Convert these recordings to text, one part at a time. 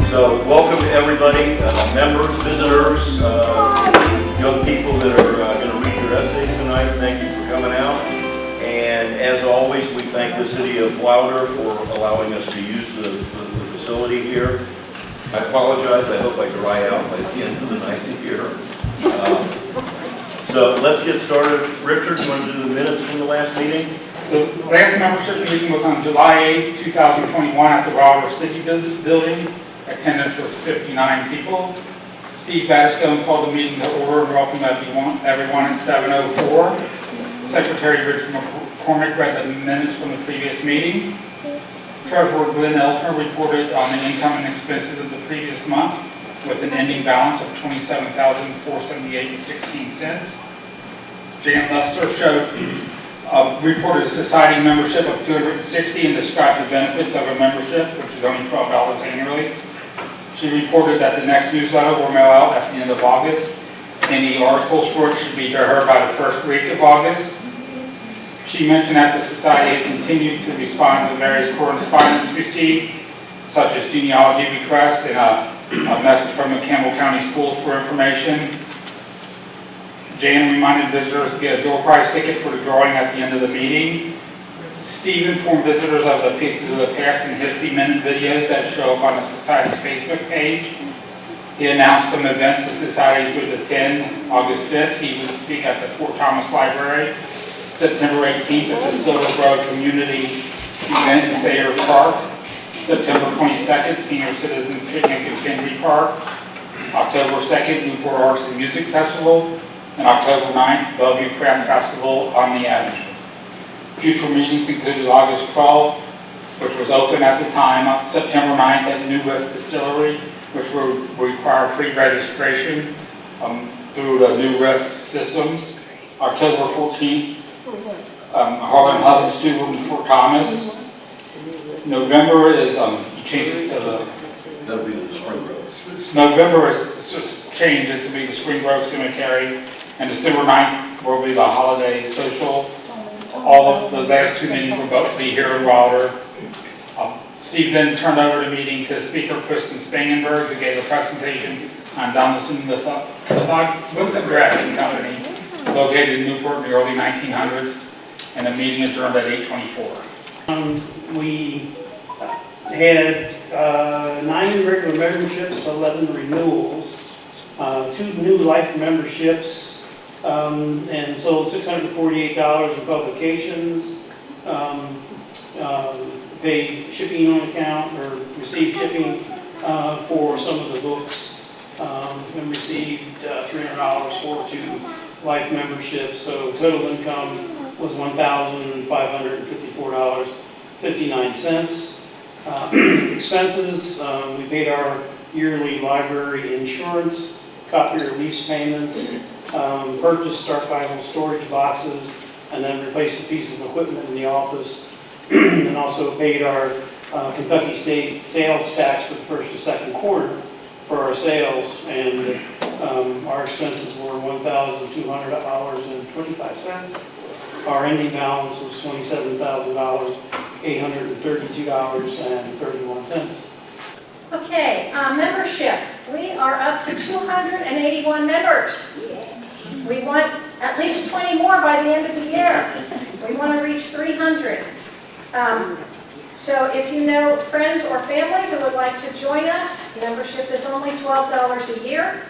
So welcome to everybody, members, visitors, young people that are going to read your essays tonight. Thank you for coming out. And as always, we thank the city of Wilder for allowing us to use the facility here. I apologize. I hope I dry out by the end of the night here. So let's get started. Richard, you want to do the minutes from the last meeting? The last membership meeting was on July 8, 2021 at the Wilder City Building. Attendance was 59 people. Steve Battistone called the meeting to order and welcomed everyone at 7:04. Secretary Richard McCormick read the minutes from the previous meeting. Treasurer Glenn Elsner reported on the income and expenses of the previous month with an ending balance of $27,478.16. Jan Lester reported a society membership of $260 and described the benefits of a membership, which is only $12 annually. She reported that the next newsletter will mail out at the end of August. Any articles for it should be to her by the first week of August. She mentioned that the society had continued to respond to various correspondence received, such as genealogy requests and a message from the Campbell County Schools for information. Jan reminded visitors to get a door prize ticket for the drawing at the end of the meeting. Steve informed visitors of the Pieces of the Past and History Minute videos that show up on the Society's Facebook page. He announced some events the Society would attend. August 5th, he would speak at the Fort Thomas Library. September 18th at the Silver Grove Community event in Sayers Park. September 22nd, Senior Citizens Picnic in Fenby Park. October 2nd, Newport Arts and Music Festival. And October 9th, Bellevue Craft Festival on the Avenue. Future meetings included August 12th, which was open at the time, September 9th at New Riff Distillery, which will require pre-registration through the New Riff system. October 14th, Harlan Hub and Stew in Fort Thomas. November is, you changed it to the... That'll be the Spring Grove. November is just changed, it to be the Spring Grove Cemetery. And December 9th will be the holiday social. All of those last two meetings will both be here in Wilder. Steve then turned over the meeting to Speaker Kristen Spangenberg, who gave a presentation on Donaldson Lithographic Company, located in Newport in the early 1900s, and the meeting adjourned at 8:24. We had 9 regular memberships, 11 renewals, 2 new life memberships, and sold $648 in publications, paid shipping on account or received shipping for some of the books, and received $300 for 2 life memberships. So total income was $1,554.59. Expenses, we paid our yearly library insurance, copier lease payments, purchased archival storage boxes, and then replaced a piece of equipment in the office, and also paid our Kentucky State sales tax for the first and second quarter for our sales, and our expenses were $1,200.25. Our ending balance was $27,832.31. Okay, membership. We are up to 281 members. We want at least 20 more by the end of the year. We want to reach 300. So if you know friends or family who would like to join us, membership is only $12 a year.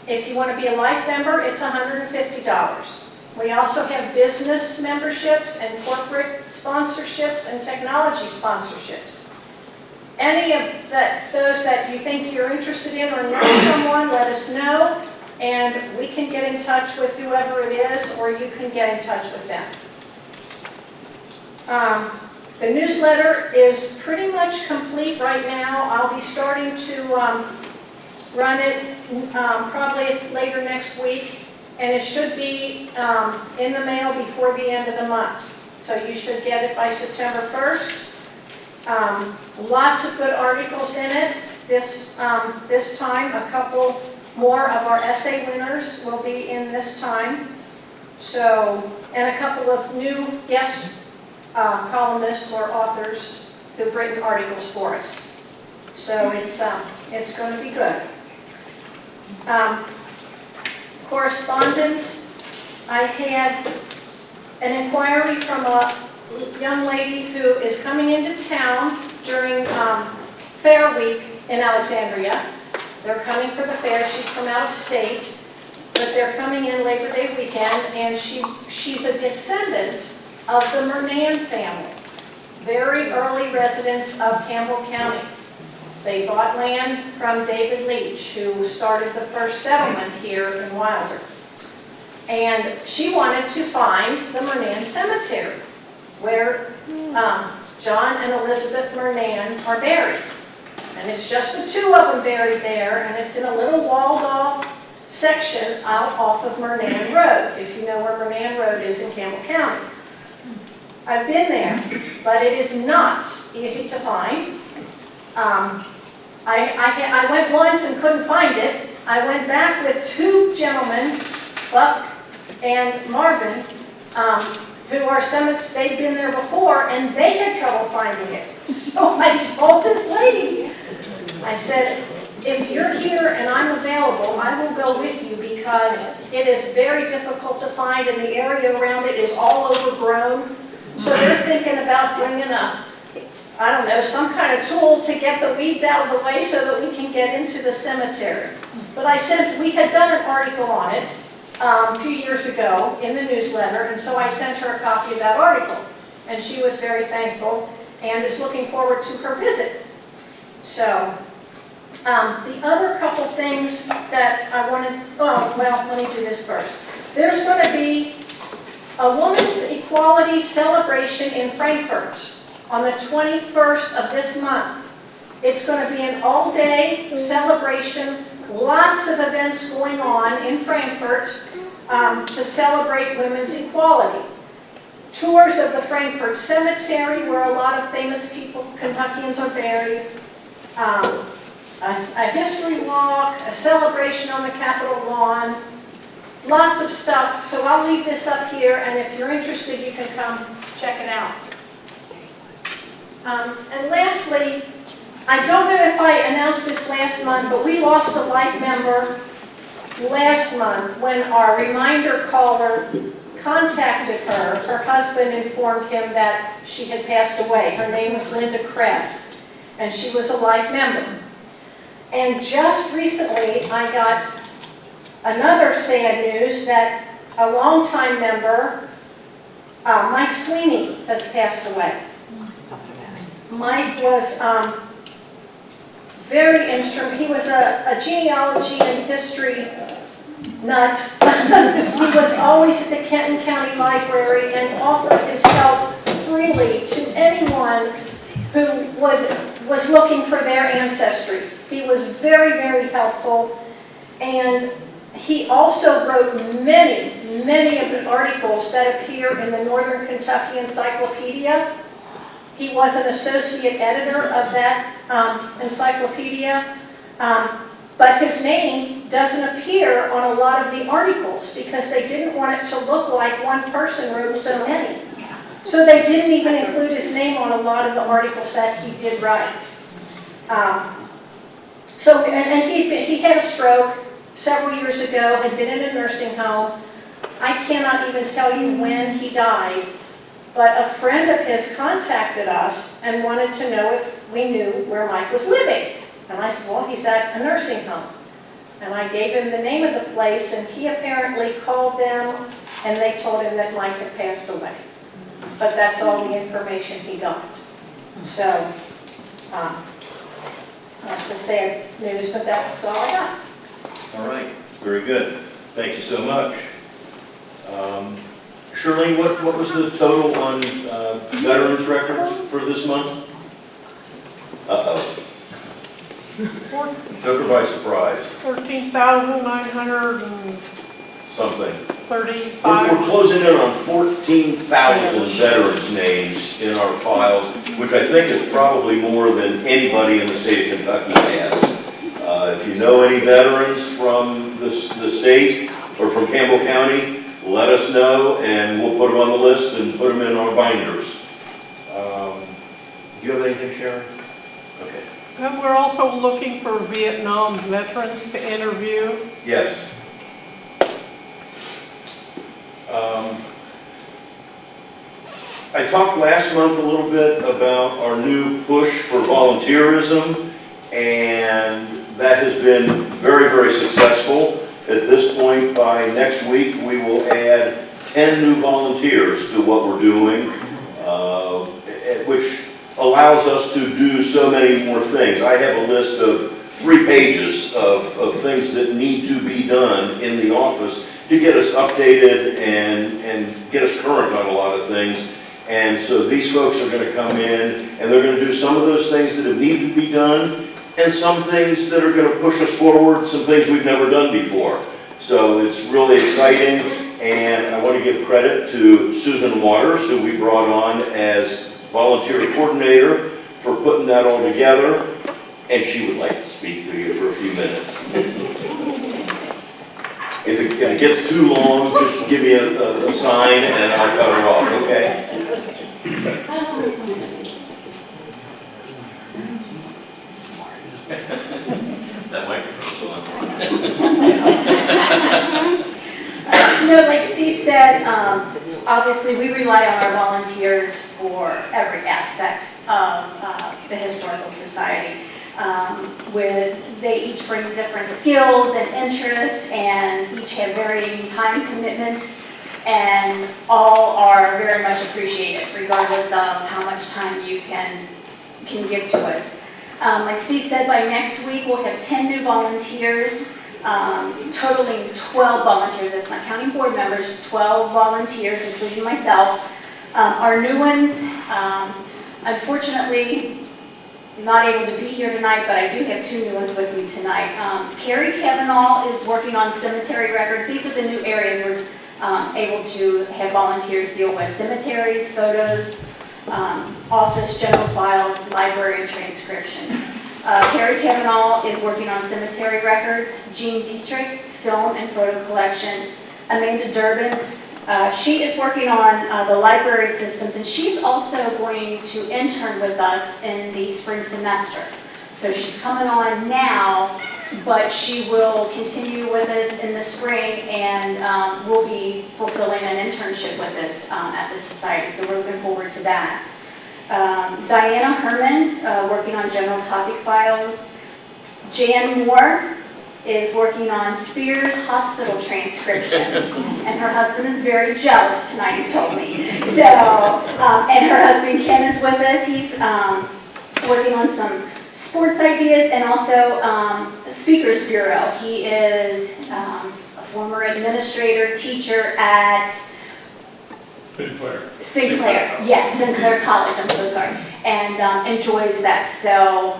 If you want to be a life member, it's $150. We also have business memberships and corporate sponsorships and technology sponsorships. Any of those that you think you're interested in or know someone, let us know, and we can get in touch with whoever it is, or you can get in touch with them. The newsletter is pretty much complete right now. I'll be starting to run it probably later next week, and it should be in the mail before the end of the month. So you should get it by September 1st. Lots of good articles in it. This time, a couple more of our essay winners will be in this time. So, and a couple of new guest columnists or authors who've written articles for us. So it's going to be good. Correspondence, I had an inquiry from a young lady who is coming into town during Fair Week in Alexandria. They're coming for the fair. She's from out of state, but they're coming in Labor Day weekend, and she's a descendant of the Mernan family, very early residents of Campbell County. They bought land from David Leach, who started the first settlement here in Wilder. And she wanted to find the Mernan Cemetery, where John and Elizabeth Mernan are buried. And it's just the two of them buried there, and it's in a little walled-off section out off of Mernan Road, if you know where Mernan Road is in Campbell County. I've been there, but it is not easy to find. I went once and couldn't find it. I went back with two gentlemen, Buck and Marvin, who are cemeteries. They'd been there before, and they had trouble finding it. So I told this lady, I said, if you're here and I'm available, I will go with you, because it is very difficult to find, and the area around it is all overgrown. So they're thinking about bringing some kind of tool to get the weeds out of the way so that we can get into the cemetery. But we had done an article on it a few years ago in the newsletter, and so I sent her a copy of that article. And she was very thankful and is looking forward to her visit. So, the other couple things that I wanted, let me do this first. There's going to be a women's equality celebration in Frankfurt on the 21st of this month. It's going to be an all-day celebration, lots of events going on in Frankfurt to celebrate women's equality. Tours of the Frankfurt Cemetery, where a lot of famous people, Kentuckians, are buried. A history walk, a celebration on the Capitol lawn, lots of stuff. So I'll leave this up here, and if you're interested, you can come check it out. And lastly, I don't know if I announced this last month, but we lost a life member last month when our reminder caller contacted her. Her husband informed him that she had passed away. Her name was Linda Krebs, and she was a life member. And just recently, I got another sad news that a longtime member, Mike Sweeney, has passed away. Mike was very instrumental. He was a genealogy and history nut. He was always at the Kenton County Library and offered his help freely to anyone who was looking for their ancestry. He was very, very helpful, and he also wrote many of the articles that appear in the Northern Kentucky Encyclopedia. He was an associate editor of that encyclopedia, but his name doesn't appear on a lot of the articles because they didn't want it to look like one person wrote so many. So they didn't even include his name on a lot of the articles that he did write. He had a stroke several years ago, had been in a nursing home. I cannot even tell you when he died, but a friend of his contacted us and wanted to know if we knew where Mike was living. And I said, well, he's at a nursing home. And I gave him the name of the place, and he apparently called them, and they told him that Mike had passed away. But that's all the information he got. So, that's a sad news, but that's all I got. All right, very good. Thank you so much. Shirley, what was the total on veterans records for this month? Uh-oh. Took her by surprise. 14,935. Something. We're closing in on 14,000 veterans names in our files, which I think is probably more than anybody in the state of Kentucky has. If you know any veterans from the state or from Campbell County, let us know, and we'll put them on the list and put them in our binders. Do you have anything, Sharon? Okay. And we're also looking for Vietnam veterans to interview. Yes. I talked last month a little bit about our new push for volunteerism, and that has been very, very successful. At this point, by next week, we will add 10 new volunteers to what we're doing, which allows us to do so many more things. I have a list of 3 pages of things that need to be done in the office to get us updated and get us current on a lot of things. And so these folks are going to come in and they're going to do some of those things that have needed to be done and some things that are going to push us forward, some things we've never done before. So it's really exciting, and I want to give credit to Susan Waters, who we brought on as volunteer coordinator, for putting that all together, and she would like to speak to you for a few minutes. If it gets too long, just give me a sign and I'll cut her off, okay? That microphone's on. Like Steve said, obviously we rely on our volunteers for every aspect of the Historical Society. They each bring different skills and interests, and each have varying time commitments, and all are very much appreciated, regardless of how much time you can give to us. Like Steve said, by next week we'll have 10 new volunteers, totaling 12 volunteers. That's not counting board members, 12 volunteers, including myself. Our new ones, unfortunately, not able to be here tonight, but I do have 2 new ones with me tonight. Carrie Kavanaugh is working on cemetery records. These are the new areas we're able to have volunteers deal with: cemeteries, photos, office, general files, library, and transcriptions. Carrie Kavanaugh is working on cemetery records. Jean Dietrich, film and photo collection. Amanda Durbin, she is working on the library systems, and she's also going to intern with us in the spring semester. So she's coming on now, but she will continue with us in the spring, and will be fulfilling an internship with us at the Society. So we're looking forward to that. Diana Herman, working on general topic files. Jan Moore is working on Spears Hospital transcriptions, and her husband is very jealous tonight, he told me. So, and her husband Ken is with us. He's working on some sports ideas and also a speakers bureau. He is a former administrator, teacher at Sinclair, yes, Sinclair College, I'm so sorry, and enjoys that. So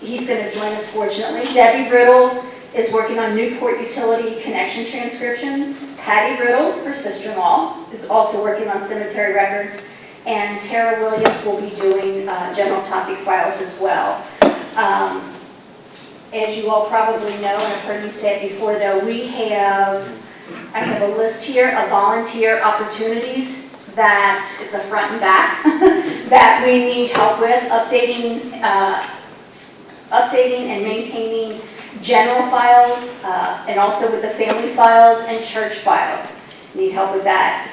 he's going to join us, fortunately. Debbie Riddle is working on Newport Utility connection transcriptions. Patty Riddle, her sister-in-law, is also working on cemetery records. And Tara Williams will be doing general topic files as well. As you all probably know, and I've heard you say it before, though, I have a list here of volunteer opportunities that it's a front and back that we need help with, updating and maintaining general files, and also with the family files and church files. Need help with that.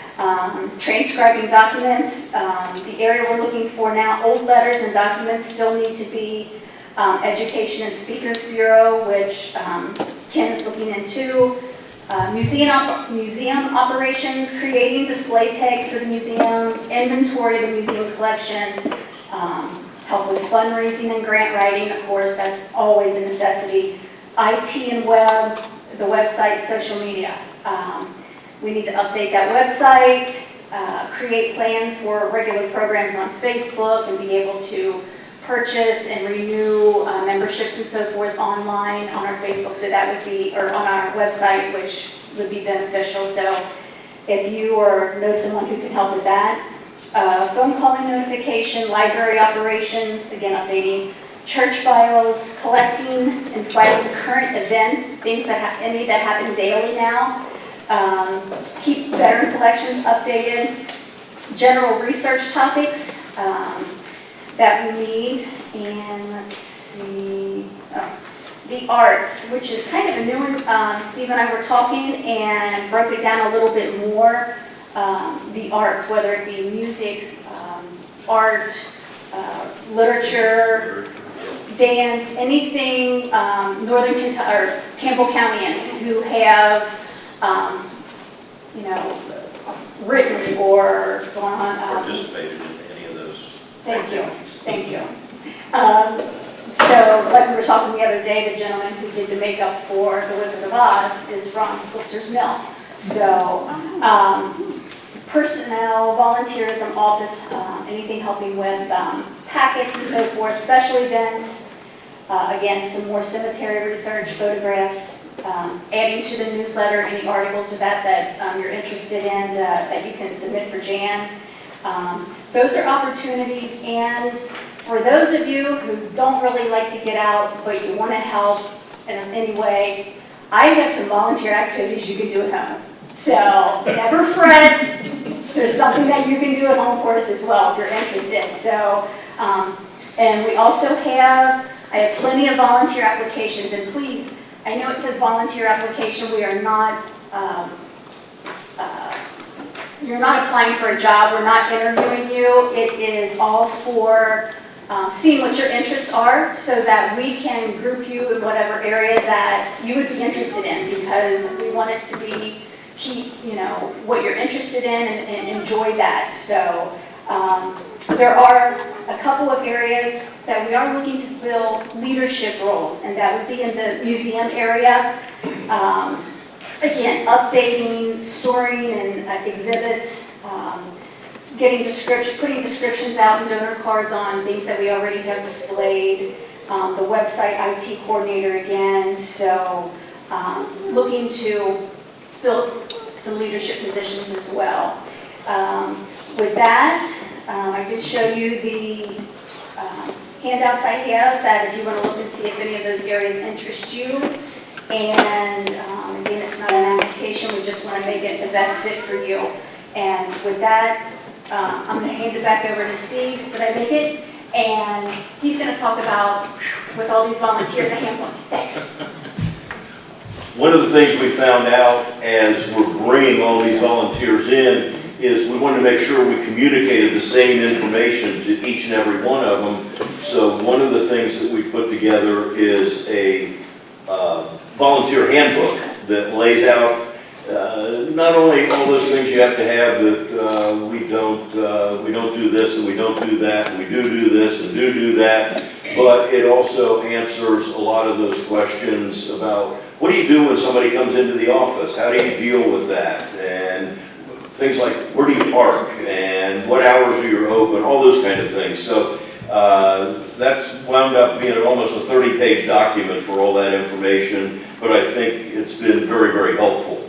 Transcribing documents. The area we're looking for now, old letters and documents still need to be Education and Speakers Bureau, which Ken is looking into. Museum operations, creating display tags for the museum, inventory of the museum collection, help with fundraising and grant writing, of course, that's always a necessity. IT and web, the website, social media. We need to update that website, create plans for regular programs on Facebook, and be able to purchase and renew memberships and so forth online on our Facebook, so that would be, or on our website, which would be beneficial. So if you or know someone who can help with that. Phone calling notification, library operations, again updating church files, collecting and filing current events, things that any that happen daily now. Keep veteran collections updated, general research topics that we need, and let's see, the arts, which is kind of a new one. Steve and I were talking and broke it down a little bit more. The arts, whether it be music, art, literature, dance, anything Northern Kentucky or Campbell Countyans who have, written or gone on. Participated in any of those. Thank you, thank you. So, like we were talking the other day, the gentleman who did the makeup for The Wizard of Oz is from Flitzer's Mill. So, personnel, volunteerism, office, anything helping with packets and so forth, special events, again, some more cemetery research, photographs, adding to the newsletter any articles or that you're interested in that you can submit for Jan. Those are opportunities, and for those of you who don't really like to get out, but you want to help in any way, I have some volunteer activities you can do at home. So never fret. There's something that you can do at home for us as well if you're interested. So, and we also I have plenty of volunteer applications, and please, I know it says volunteer application. We are not, you're not applying for a job. We're not interviewing you. It is all for seeing what your interests are so that we can group you in whatever area that you would be interested in, because we want it to be what you're interested in and enjoy that. So there are a couple of areas that we are looking to fill leadership roles, and that would be in the museum area. Again, updating, storing, and exhibits, putting descriptions out and donor cards on things that we already have displayed. The website IT coordinator again. So looking to fill some leadership positions as well. With that, I did show you the handouts I have, that if you want to look and see if any of those areas interest you. And again, it's not an application, we just want to make it the best fit for you. And with that, I'm going to hand it back over to Steve. Did I make it? And he's going to talk about, with all these volunteers, a handbook. Thanks. One of the things we found out as we're bringing all these volunteers in is we wanted to make sure we communicated the same information to each and every one of them. So one of the things that we put together is a volunteer handbook that lays out not only all those things you have to have, that we don't do this and we don't do that, and we do this and do that, but it also answers a lot of those questions about what do you do when somebody comes into the office? How do you deal with that? And things like where do you park and what hours are you open, all those kind of things. So that's wound up being almost a 30-page document for all that information, but I think it's been very, very helpful.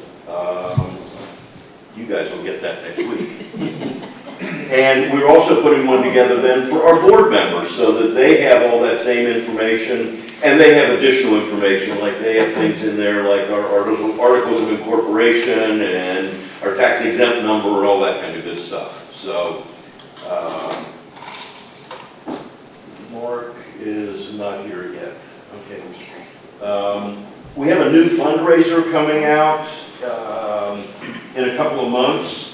You guys will get that next week. And we're also putting one together then for our board members so that they have all that same information, and they have additional information, like they have things in there like our articles of incorporation and our tax exempt number and all that kind of good stuff. So Mark is not here yet. Okay. We have a new fundraiser coming out in a couple of months.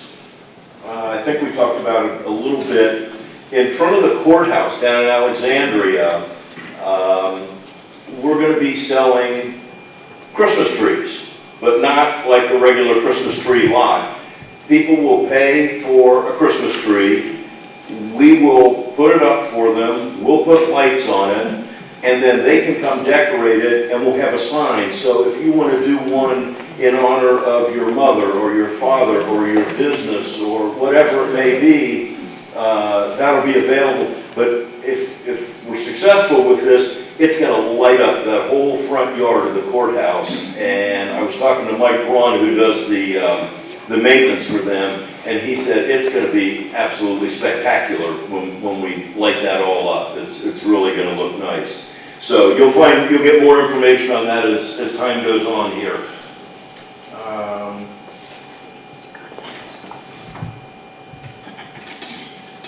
I think we talked about it a little bit. In front of the courthouse down in Alexandria, we're going to be selling Christmas trees, but not like a regular Christmas tree lot. People will pay for a Christmas tree. We will put it up for them. We'll put lights on it, and then they can come decorate it, and we'll have a sign. So if you want to do one in honor of your mother or your father or your business or whatever it may be, that'll be available. But if we're successful with this, it's going to light up the whole front yard of the courthouse. And I was talking to Mike Braun, who does the maintenance for them, and he said it's going to be absolutely spectacular when we light that all up. It's really going to look nice. So you'll get more information on that as time goes on here.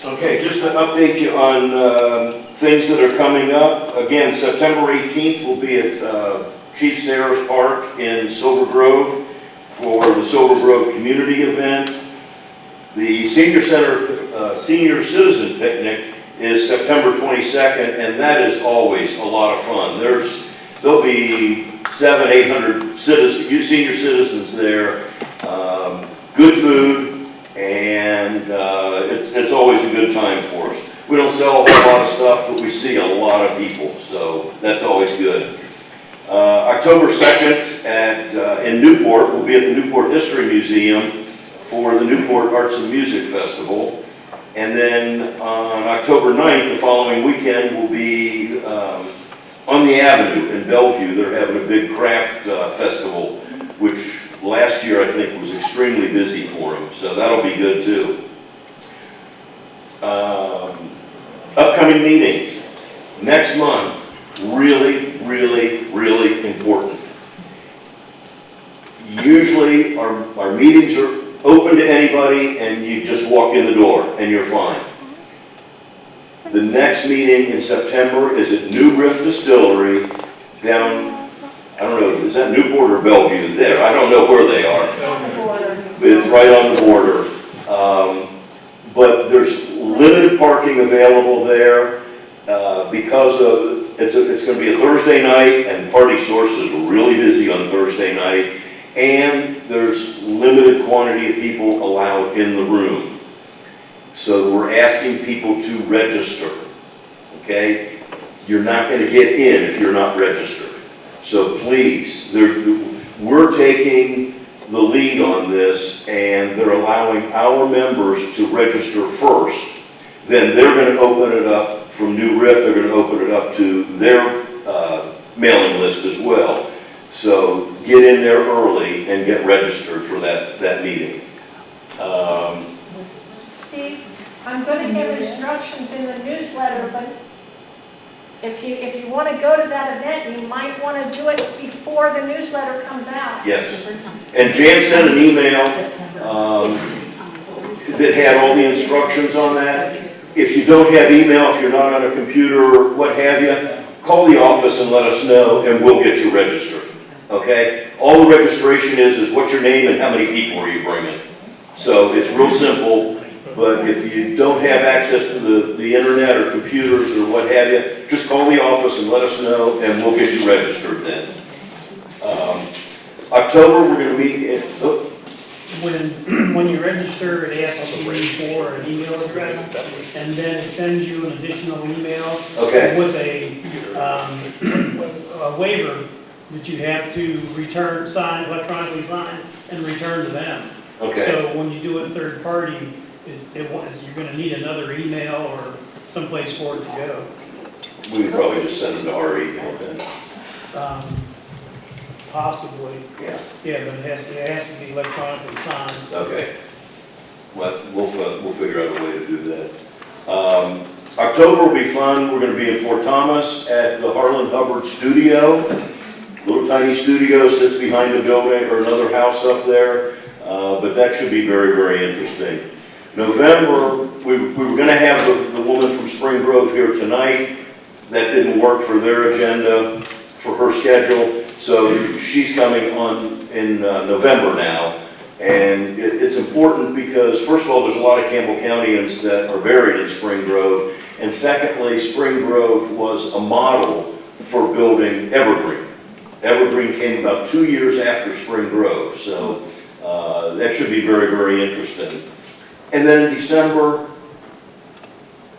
Okay, just to update you on Things that are coming up, again, September 18th will be at Chief Sarah's Park in Silver Grove for the Silver Grove Community Event. The Senior Center Senior Citizen Picnic is September 22nd, and that is always a lot of fun. There'll be 700-800 senior citizens there. Good food, and it's always a good time for us. We don't sell a whole lot of stuff, but we see a lot of people, so that's always good. October 2nd in Newport, we'll be at the Newport History Museum for the Newport Arts and Music Festival. And then on October 9th, the following weekend, we'll be on the Avenue in Bellevue. They're having a big craft festival, which last year I think was extremely busy for them, so that'll be good too. Upcoming meetings next month, really, really, really important. Usually our meetings are open to anybody and you just walk in the door and you're fine. The next meeting in September is at New Riff Distillery down, I don't know, is that Newport or Bellevue there? I don't know where they are. It's right on the border. But there's limited parking available there because of, it's going to be a Thursday night and Party Source is really busy on Thursday night. And there's limited quantity of people allowed in the room. So we're asking people to register, okay? You're not going to get in if you're not registered. So please, we're taking the lead on this, and they're allowing our members to register first. Then they're going to open it up from New Riff, they're going to open it up to their mailing list as well. So get in there early and get registered for that meeting. Steve, I'm going to give instructions in the newsletter, but if you want to go to that event, you might want to do it before the newsletter comes out. Yes. And Jan sent an email that had all the instructions on that. If you don't have email, if you're not on a computer or what have you, call the office and let us know and we'll get you registered. Okay? All the registration is what's your name and how many people are you bringing. So it's real simple. But if you don't have access to the internet or computers or what have you, just call the office and let us know, and we'll get you registered then. October, we're going to meet in, When you register, it asks you for an email address, and then it sends you an additional email with a waiver that you have to return, sign, electronically sign, and return to them. Okay. So when you do it third party, you're going to need another email or someplace for it to go. We would probably just send it to our email then. Possibly. Yeah. Yeah, but it has to be electronically signed. Okay. Well, we'll figure out a way to do that. October will be fun. We're going to be in Fort Thomas at the Harlan Hubbard Studio. Little tiny studio sits behind a building or another house up there. But that should be very, very interesting. November, we were going to have the woman from Spring Grove here tonight. That didn't work for their agenda, for her schedule. So she's coming on in November now. And it's important because, first of all, there's a lot of Campbell Countyans that are buried in Spring Grove. And secondly, Spring Grove was a model for building Evergreen. Evergreen came about 2 years after Spring Grove. So that should be very, very interesting. And then in December,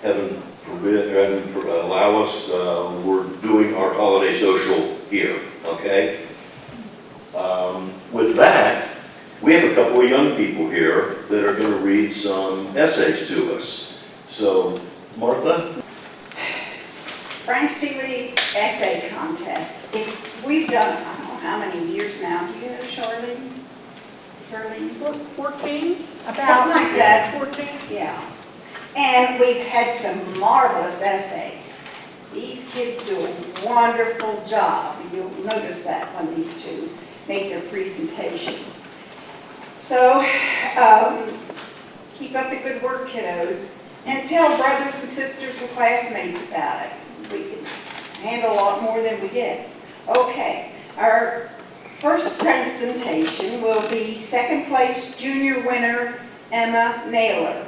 heaven forbid, heaven allow us, we're doing our holiday social here, okay? With that, we have a couple of young people here that are going to read some essays to us. So, Martha? Frank Steely Essay Contest. We've done, I don't know how many years now. Do you know, Charlene? 14? Something like that. 14? Yeah. And we've had some marvelous essays. These kids do a wonderful job. You'll notice that when these two make their presentation. So, Keep up the good work, kiddos, and tell brothers and sisters and classmates about it. We can handle a lot more than we get. Okay, our first presentation will be second place junior winner Emma Naylor.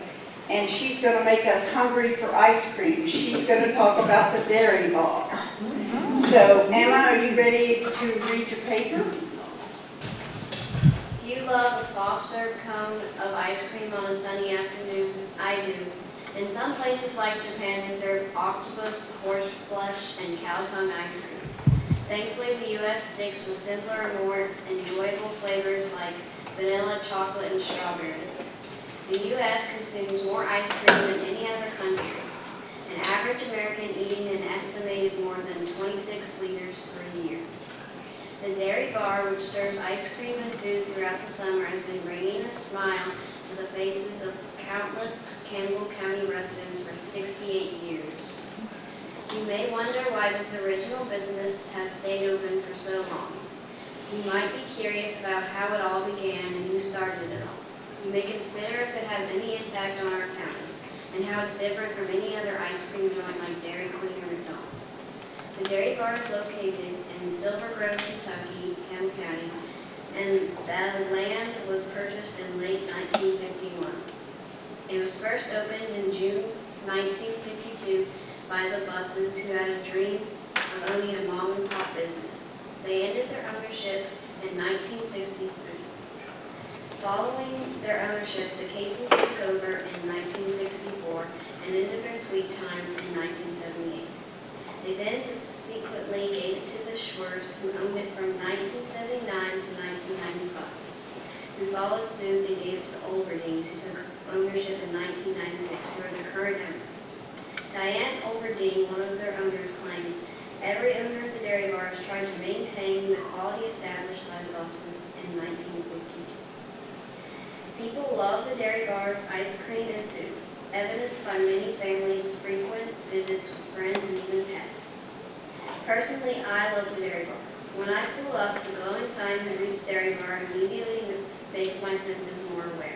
And she's going to make us hungry for ice cream. She's going to talk about the dairy bar. So, Emma, are you ready to read your paper? Do you love a soft serve cone of ice cream on a sunny afternoon? I do. In some places like Japan, they serve octopus, horseflesh, and cow tongue ice cream. Thankfully, the U.S. sticks with simpler and more enjoyable flavors like vanilla, chocolate, and strawberry. The U.S. consumes more ice cream than any other country, an average American eating an estimated more than 26 liters per year. The dairy bar, which serves ice cream and food throughout the summer, has been bringing a smile to the faces of countless Campbell County residents for 68 years. You may wonder why this original business has stayed open for so long. You might be curious about how it all began and who started it all. You may consider if it has any impact on our county, and how it's different from any other ice cream joint like Dairy Queen or McDonald's. The dairy bar is located in Silver Grove, Kentucky, Campbell County, and the land was purchased in late 1951. It was first opened in June 1952 by the Busses, who had a dream of owning a mom and pop business. They ended their ownership in 1963. Following their ownership, the Caseys took over in 1964 and ended their sweet time in 1978. They then subsequently gave it to the Schwerts, who owned it from 1979 to 1995. Who followed suit and gave it to Olverdings, who took ownership in 1996, who are the current owners. Diane Olverding, one of their owners, claims, every owner of the dairy bar is trying to maintain the quality established by the Busses in 1952. People love the dairy bar's ice cream and food, evidenced by many families' frequent visits with friends and even pets. Personally, I love the dairy bar. When I pull up, the glowing sign that reads dairy bar immediately makes my senses more aware.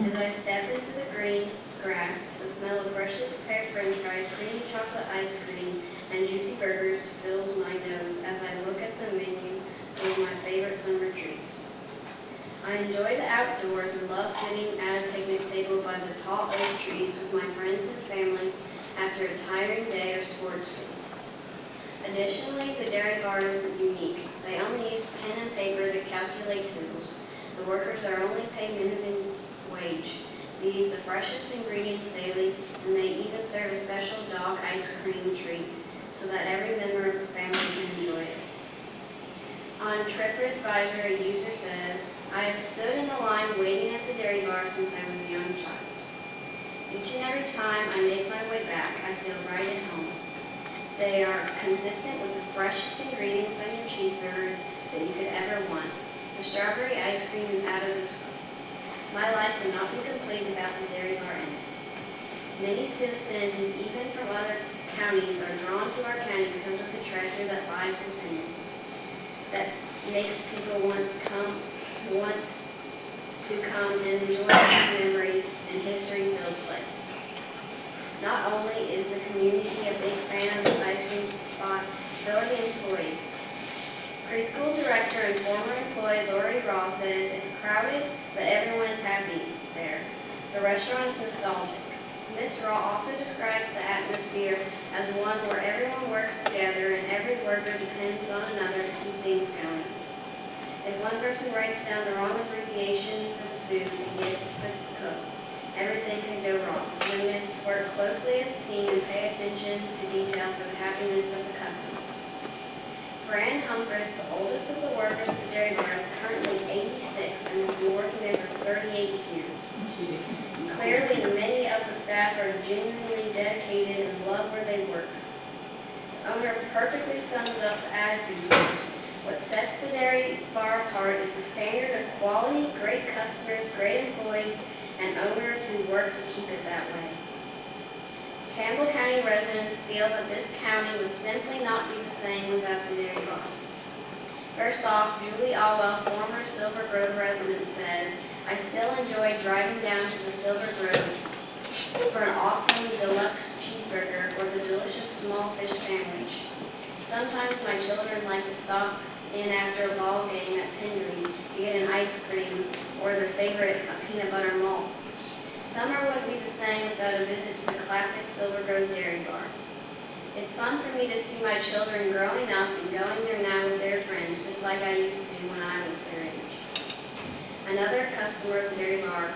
As I step into the green grass, the smell of freshly prepared french fries, creamy chocolate ice cream, and juicy burgers fills my nose as I look at the menu of my favorite summer treats. I enjoy the outdoors and love sitting at a picnic table by the tall oak trees with my friends and family after a tiring day or sports week. Additionally, the dairy bar is unique. They only use pen and paper to calculate totals. The workers are only paid minimum wage. They use the freshest ingredients daily, and they even serve a special dog ice cream treat so that every member of the family can enjoy it. On TripAdvisor, a user says, I have stood in the line waiting at the dairy bar since I was a young child. Each and every time I make my way back, I feel right at home. They are consistent with the freshest ingredients on your cheeseburger that you could ever want. The strawberry ice cream is out of this world. My life would not be complete without the dairy bar in it. Many citizens, even from other counties, are drawn to our county because of the treasure that lies within it. That makes people want to come and enjoy this memory and history-filled place. Not only is the community a big fan of the ice cream spot, so are the employees. Preschool director and former employee Lori Ross says it's crowded, but everyone is happy there. The restaurant is nostalgic. Ms. Raw also describes the atmosphere as one where everyone works together and every worker depends on another to keep things going. If one person writes down the wrong abbreviation for the food to get to the cook, everything can go wrong. So we must work closely as a team and pay attention to detail for the happiness of the customers. Fran Humphris, the oldest of the workers at the dairy bar, is currently 86 and has been working there for 38 years. Clearly, many of the staff are genuinely dedicated and love where they work. The owner perfectly sums up the attitude. What sets the dairy bar apart is the standard of quality, great customers, great employees, and owners who work to keep it that way. Campbell County residents feel that this county would simply not be the same without the dairy bar. First off, Julie Alwell, former Silver Grove resident, says, I still enjoy driving down to the Silver Grove for an awesome deluxe cheeseburger or the delicious small fish sandwich. Sometimes my children like to stop in after a ball game at Penry to get an ice cream or their favorite peanut butter malt. Summer wouldn't be the same without a visit to the classic Silver Grove Dairy Bar. It's fun for me to see my children growing up and going there now with their friends, just like I used to when I was their age. Another customer of the Dairy Bar,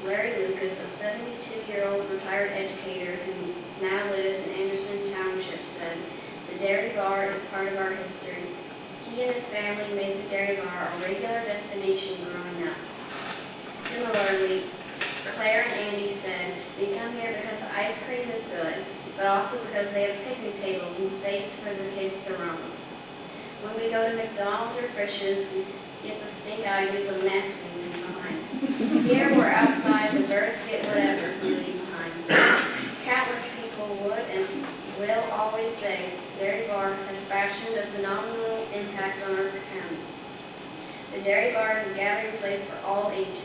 Larry Lucas, a 72-year-old retired educator who now lives in Anderson Township, said, "The Dairy Bar is part of our history. He and his family made the Dairy Bar a regular destination growing up." Similarly, Claire and Andy said, "We come here because the ice cream is good, but also because they have picnic tables and space for the kids to roam. When we go to McDonald's or Frisch's, we get the stink-eye little mess we leave behind. Here we're outside, the birds get whatever we leave behind." Countless people would and will always say Dairy Bar has fashioned a phenomenal impact on our county. The Dairy Bar is a gathering place for all ages.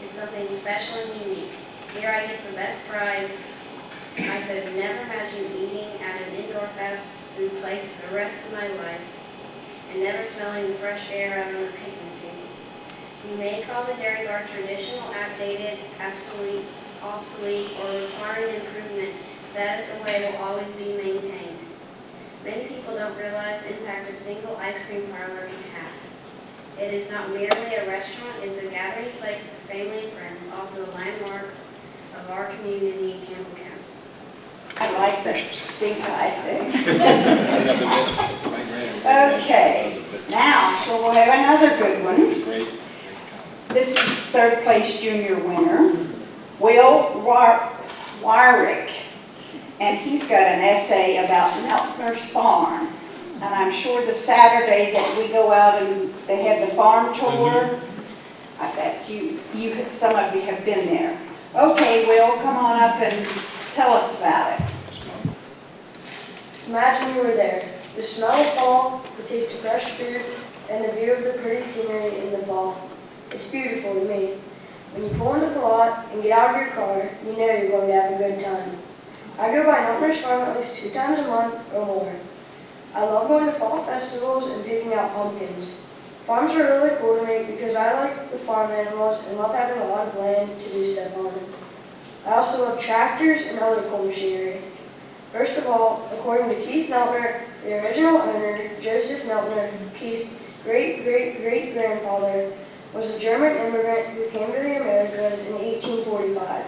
It's something special and unique. Here I get the best fries. I could never imagine eating at an indoor fast food place for the rest of my life and never smelling the fresh air out on a picnic table. You may call the Dairy Bar traditional, outdated, obsolete, or requiring improvement. That is the way it will always be maintained. Many people don't realize the impact a single ice cream parlor can have. It is not merely a restaurant, it is a gathering place for family and friends, also a landmark of our community in Campbell County. I like the stink eye thing. Okay, now, so we'll have another good one. This is third place junior winner, Will Wyrick. And he's got an essay about Meltner's Farm. And I'm sure the Saturday that we go out and they have the farm tour, I bet some of you have been there. Okay, Will, come on up and tell us about it. Imagine you were there. The smell of fall, the taste of fresh food, and the view of the pretty scenery in the fall. It's beautiful to me. When you pull into the lot and get out of your car, you know you're going to have a good time. I go by Meltner's Farm at least 2 times a month or more. I love going to fall festivals and picking out pumpkins. Farms are really cool to me because I like the farm animals and love having a lot of land to do stuff on. I also love tractors and other cool machinery. First of all, according to Keith Meltner, the original owner, Joseph Meltner, Keith's great-great-great-grandfather, was a German immigrant who came to the Americas in 1845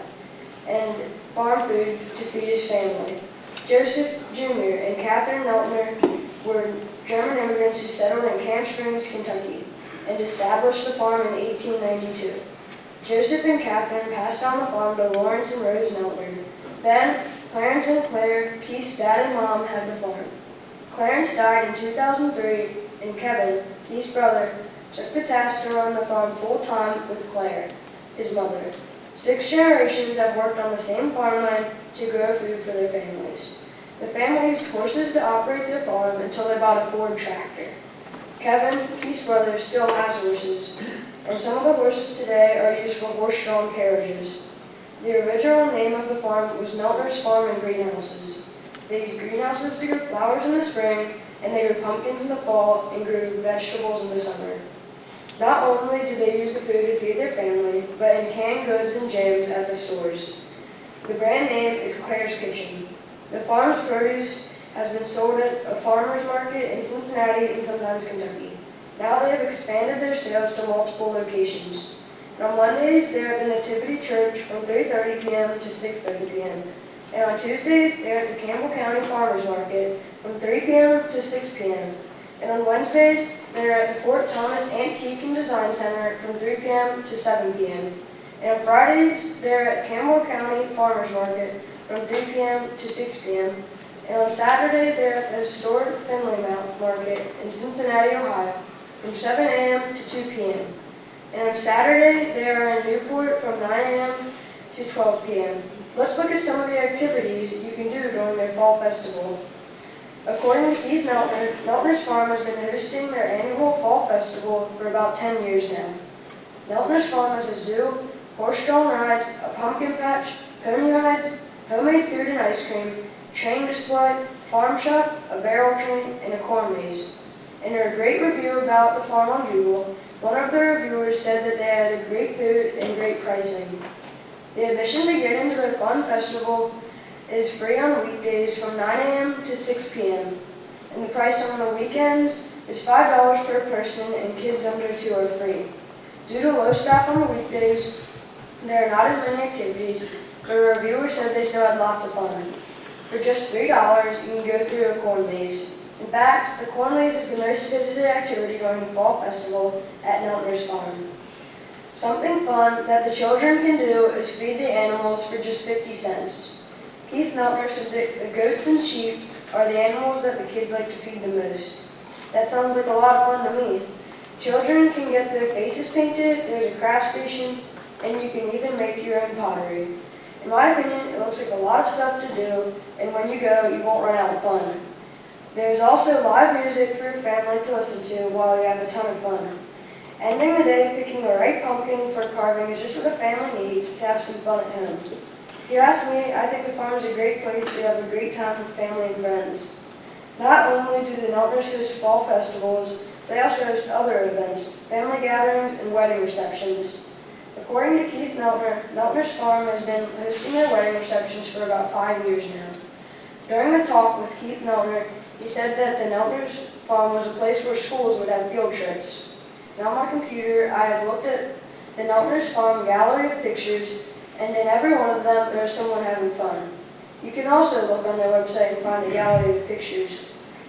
and farmed food to feed his family. Joseph Jr. and Catherine Meltner were German immigrants who settled in Camp Springs, Kentucky, and established the farm in 1892. Joseph and Catherine passed on the farm to Lawrence and Rose Meltner. Then, Clarence and Claire, Keith's dad and mom, had the farm. Clarence died in 2003, and Kevin, Keith's brother, took the task to run the farm full-time with Claire, his mother. 6 generations have worked on the same farmland to grow food for their families. The family used horses to operate their farm until they bought a Ford tractor. Kevin, Keith's brother, still has horses, and some of the horses today are used for horse-drawn carriages. The original name of the farm was Meltner's Farm and Greenhouses. They used greenhouses to grow flowers in the spring, and they grew pumpkins in the fall and grew vegetables in the summer. Not only do they use the food to feed their family, but in canned goods and jams at the stores. The brand name is Claire's Kitchen. The farm's produce has been sold at a farmer's market in Cincinnati and sometimes Kentucky. Now they have expanded their sales to multiple locations. And on Mondays, they're at the Nativity Church from 3:30 p.m. to 6:30 p.m. And on Tuesdays, they're at the Campbell County Farmers Market from 3 p.m. to 6 p.m. And on Wednesdays, they're at the Fort Thomas Antique and Design Center from 3 p.m. to 7 p.m. And on Fridays, they're at Campbell County Farmers Market from 3 p.m. to 6 p.m. And on Saturday, they're at the historic Finley Market in Cincinnati, Ohio from 7 a.m. to 2 p.m. And on Saturday, they are in Newport from 9 a.m. to 12 p.m. Let's look at some of the activities you can do during their fall festival. According to Keith Meltner, Meltner's Farm has been hosting their annual fall festival for about 10 years now. Neltner's Farm has a zoo, horse-drawn rides, a pumpkin patch, pony rides, homemade food and ice cream, train display, farm shop, a barrel train, and a corn maze. In a great review about the farm on Google, one of the reviewers said that they had great food and great pricing. The admission to get into the fun festival is free on weekdays from 9 a.m. to 6 p.m. and the price on the weekends is $5 per person and kids under 2 are free. Due to low staff on the weekdays, there are not as many activities. The reviewer said they still had lots of fun. For just $3, you can go through a corn maze. In fact, the corn maze is the most visited activity during the fall festival at Neltner's Farm. Something fun that the children can do is feed the animals for just 50 cents. Keith Neltner said that the goats and sheep are the animals that the kids like to feed the most. That sounds like a lot of fun to me. Children can get their faces painted, there's a craft station, and you can even make your own pottery. In my opinion, it looks like a lot of stuff to do, and when you go, you won't run out of fun. There's also live music for your family to listen to while you have a ton of fun. Ending the day picking the right pumpkin for carving is just what the family needs to have some fun at home. If you ask me, I think the farm is a great place to have a great time with family and friends. Not only do the Neltners host fall festivals, they also host other events, family gatherings, and wedding receptions. According to Keith Neltner, Neltner's Farm has been hosting their wedding receptions for about 5 years now. During the talk with Keith Neltner, he said that the Neltner's Farm was a place where schools would have field trips. Now on my computer, I have looked at the Neltner's Farm gallery of pictures, and in every one of them, there is someone having fun. You can also look on their website and find a gallery of pictures.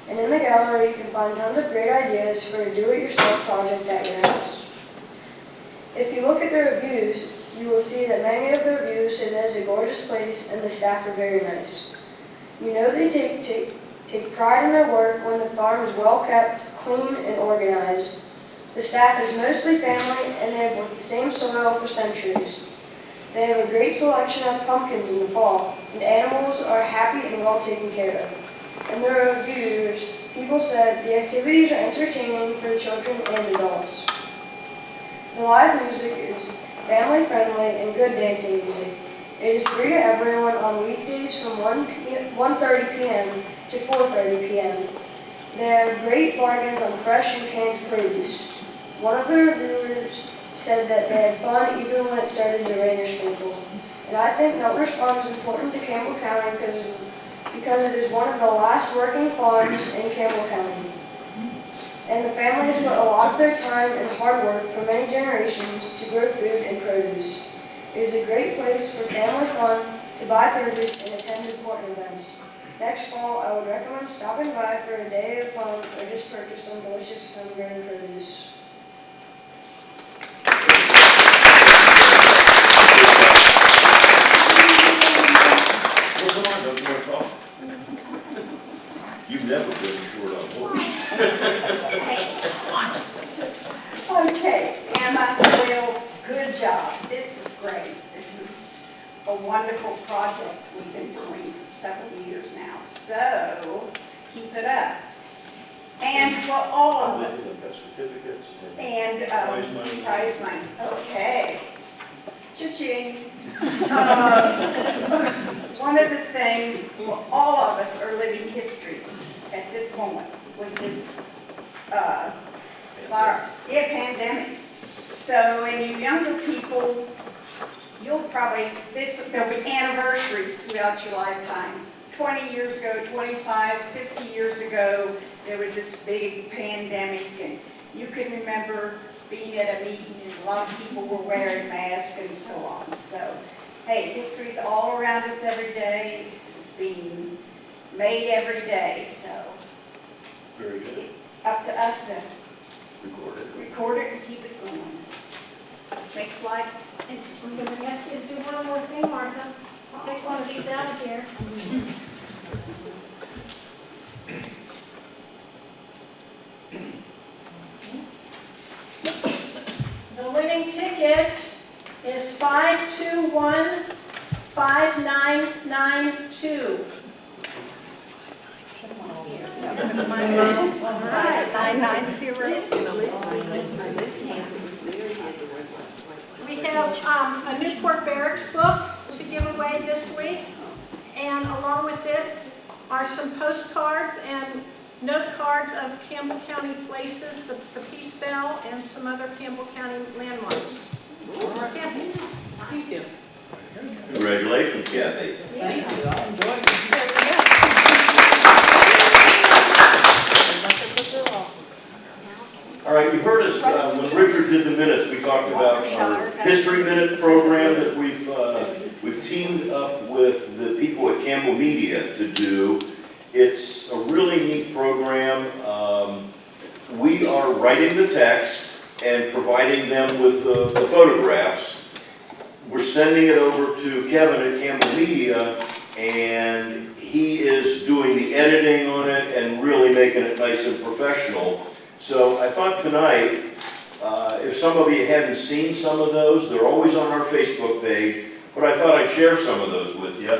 And in the gallery, you can find tons of great ideas for a do-it-yourself project at your house. If you look at the reviews, you will see that many of the reviews say that it's a gorgeous place and the staff are very nice. You know they take pride in their work when the farm is well kept, clean, and organized. The staff is mostly family and they have worked the same soil for centuries. They have a great selection of pumpkins in the fall, and animals are happy and well taken care of. In the reviews, people said the activities are entertaining for children and adults. The live music is family-friendly and good dancing music. It is free to everyone on weekdays from 1:30 p.m. to 4:30 p.m. There are great bargains on fresh and canned produce. One of the reviewers said that they had fun even when it started to rain or sprinkle. And I think Neltner's Farm is important to Campbell County because it is one of the last working farms in Campbell County. And the family has put a lot of their time and hard work for many generations to grow food and produce. It is a great place for family fun to buy produce and attend important events. Next fall, I would recommend stopping by for a day of fun or just purchase some delicious homegrown produce. You've never been short on horse. Okay, Emma, Will, good job. This is great. This is a wonderful project we've been doing for several years now. So, keep it up. And for all of us. Certificates And prize money. prize money. Okay. Cha-ching. One of the things, well, all of us are living history at this moment with this virus, pandemic. So, and you younger people, you'll probably, there'll be anniversaries throughout your lifetime. 20 years ago, 25, 50 years ago, there was this big pandemic, and you can remember being at a meeting and a lot of people were wearing masks and so on. So, hey, history's all around us every day. It's being made every day, so Very good. it's up to us to Record it. record it and keep it going. Makes life interesting. Can I ask you to do one more thing, Martha? I'll take one of these out of here. The winning ticket is 5215992. All right, 990. We have a Newport Barracks book to give away this week, and along with it are some postcards and note cards of Campbell County places, the Peace Bell, and some other Campbell County landmarks. Kathy? Thank you. Congratulations, Kathy. Thank you. I enjoyed it. All right, you heard us, when Richard did the minutes, we talked about our History Minute program that we've teamed up with the people at Campbell Media to do. It's a really neat program. We are writing the text and providing them with the photographs. We're sending it over to Kevin at Campbell Media, and he is doing the editing on it and really making it nice and professional. So I thought tonight, if some of you hadn't seen some of those, they're always on our Facebook page, but I thought I'd share some of those with you.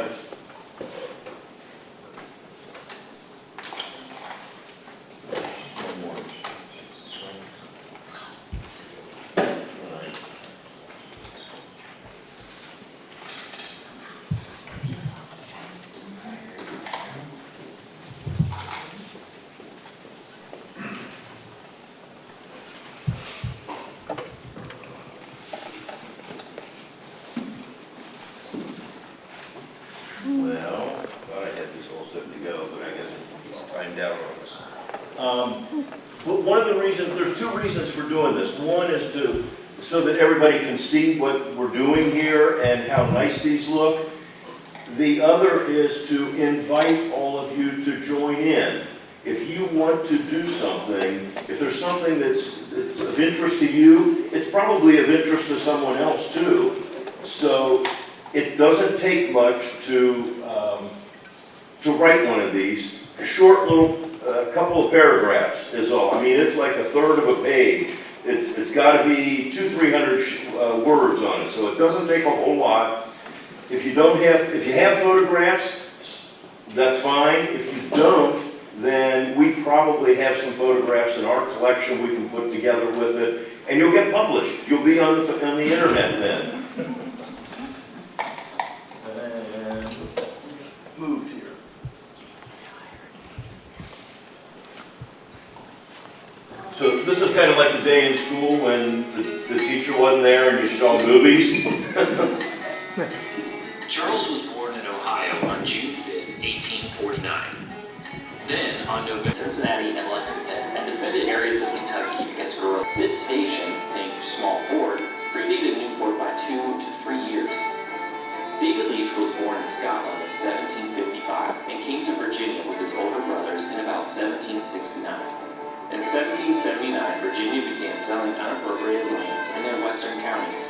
Well, I thought I had this all set to go, but I guess it's timed out on us. But one of the reasons, there's two reasons for doing this. One is so that everybody can see what we're doing here and how nice these look. The other is to invite all of you to join in. If you want to do something, if there's something that's of interest to you, it's probably of interest to someone else too. So it doesn't take much to write one of these. A short little couple of paragraphs is all. I mean, it's like a third of a page. It's got to be 200-300 words on it, so it doesn't take a whole lot. If you have photographs, that's fine. If you don't, then we probably have some photographs in our collection we can put together with it, and you'll get published. You'll be on the internet then. And moved here. So this is kind of like the day in school when the teacher wasn't there and you saw movies. Charles was born in Ohio on June 5th, 1849. Then, on November, Cincinnati and Lexington, and defended areas of Kentucky against guerrillas. This station, think small fort, predated Newport by 2 to 3 years. David Leach was born in Scotland in 1755 and came to Virginia with his older brothers in about 1769. In 1779, Virginia began selling unappropriated lands in their western counties.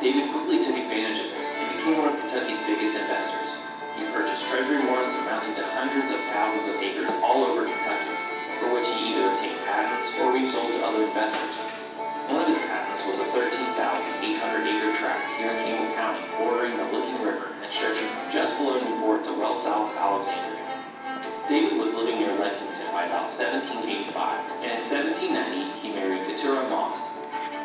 David quickly took advantage of this and became one of Kentucky's biggest investors. He purchased treasury warrants amounting to hundreds of thousands of acres all over Kentucky, for which he either obtained patents or resold to other investors. One of his patents was a 13,800-acre tract here in Campbell County, bordering the Licking River and stretching from just below Newport to well south of Alexandria. David was living near Lexington by about 1785, and in 1790 he married Keturah Moss.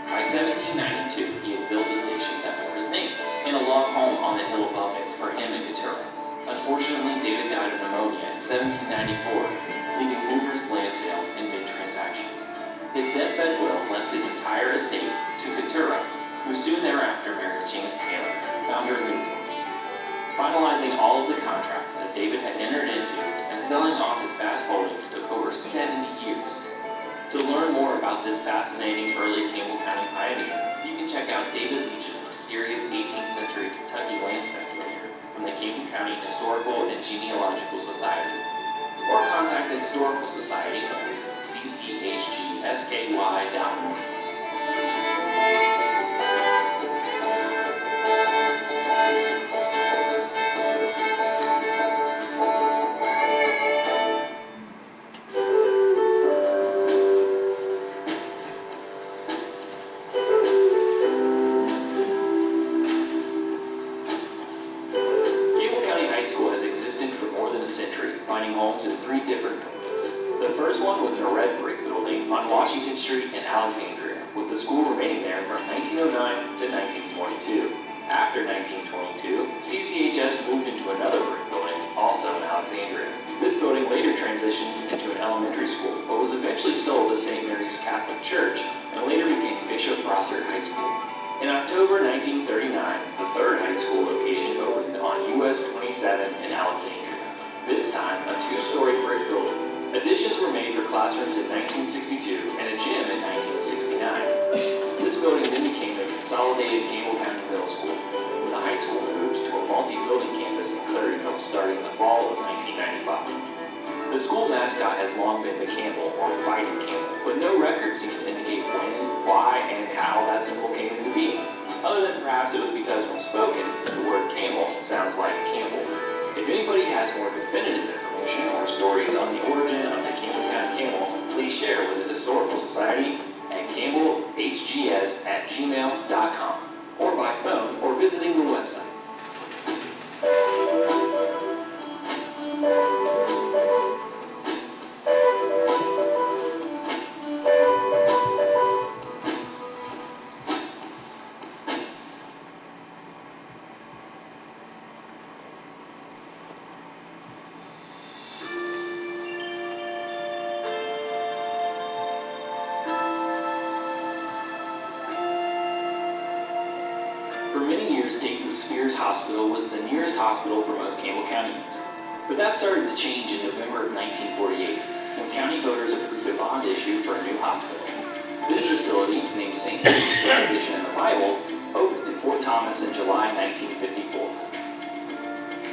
By 1792, he had built a station that bore his name, and a log home on the hill above it for him and Keturah. Unfortunately, David died of pneumonia in 1794, leaving numerous land sales in mid-transaction. His deathbed will left his entire estate to Keturah, who soon thereafter married James Taylor, founder of Newport. Finalizing all of the contracts that David had entered into and selling off his vast holdings took over 70 years. To learn more about this fascinating early Campbell County pioneer, you can check out David Leach's mysterious 18th century Kentucky land speculator from the Campbell County Historical and Genealogical Society, or contact the Historical Society at cchgsky.org. Campbell County High School has existed for more than a century, finding homes in 3 different buildings. The The first one was in a red brick building on Washington Street in Alexandria, with the school remaining there from 1909 to 1922. After 1922, CCHS moved into another brick building, also in Alexandria. This building later transitioned into an elementary school, but was eventually sold to St. Mary's Catholic Church and later became Bishop Brossart High School. In October 1939, the third high school location opened on US 27 in Alexandria. This time, a two-story brick building. Additions were made for classrooms in 1962 and a gym in 1969. This building then became the consolidated Campbell County Middle School, when the high school moved to a multi-building campus in Claryville starting in the fall of 1995. The school mascot has long been the Campbell, or Fighting Campbell, but no record seems to indicate when, why, and how that symbol came into being, other than perhaps it was because when spoken, the word Campbell sounds like Campbell. If anybody has more definitive information or stories on the origin of the Campbell County Camel, please share with the Historical Society at campbellhgs@gmail.com or by phone or visiting the website. For many years, Dayton's Spears Hospital was the nearest hospital for most Campbell Countyans. But that started to change in November of 1948, when county voters approved a bond issue for a new hospital. This facility, named St. Luke's Physician in the Bible, opened in Fort Thomas in July 1954.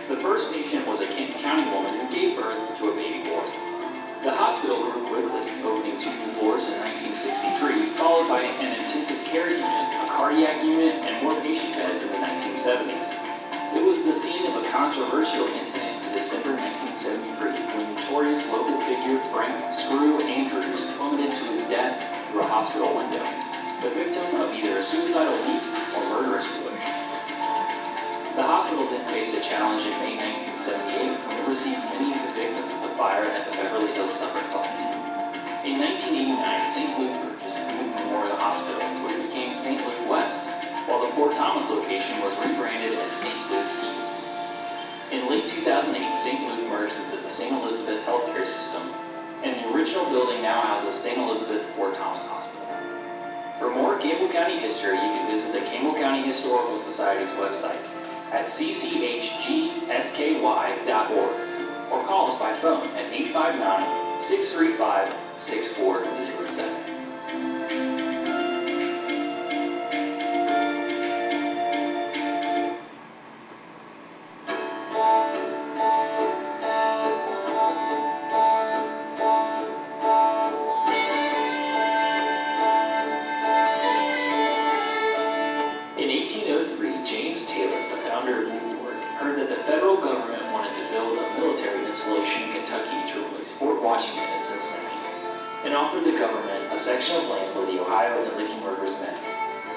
The first patient was a Kent County woman who gave birth to a baby boy. The hospital grew quickly, opening 2 new floors in 1963, followed by an intensive care unit, a cardiac unit, and more patient beds in the 1970s. It was the scene of a controversial incident in December 1973 when notorious local figure Frank "Screw" Andrews plummeted to his death through a hospital window, the victim of either a suicidal leap or murderous push. The hospital then faced a challenge in May 1978 when it received many of the victims of the fire at the Beverly Hills Supper Club. In 1989, St. Luke purchased Luke Memorial Hospital, which became St. Luke West, while the Fort Thomas location was rebranded as St. Luke East. In late 2008, St. Luke merged into the St. Elizabeth Healthcare System, and the original building now houses St. Elizabeth Fort Thomas Hospital. For more Campbell County history, you can visit the Campbell County Historical Society's website at cchgsky.org or call us by phone at 859-635-6407. In 1803, James Taylor, the founder of Newport, heard that the federal government wanted to build a military installation in Kentucky to replace Fort Washington and Cincinnati, and offered the government a section of land where the Ohio and Licking Rivers met.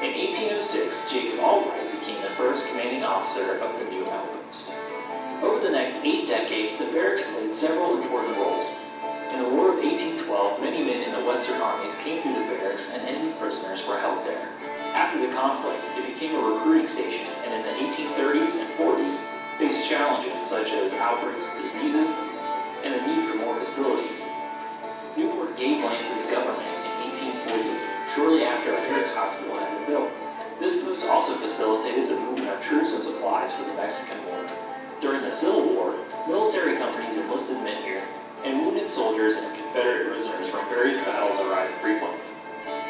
In 1806, Jacob Albright became the first commanding officer of the new outpost. Over the next 8 decades, the barracks played several important roles. In the War of 1812, many men in the Western armies came through the barracks and enemy prisoners were held there. After the conflict, it became a recruiting station, and in the 1830s and 40s, faced challenges such as outbreaks of diseases and the need for more facilities. Newport gave land to the government in 1848, shortly after a barracks hospital had been built. This post also facilitated the movement of troops and supplies for the Mexican War. During the Civil War, military companies enlisted men here, and wounded soldiers and Confederate prisoners from various battles arrived frequently.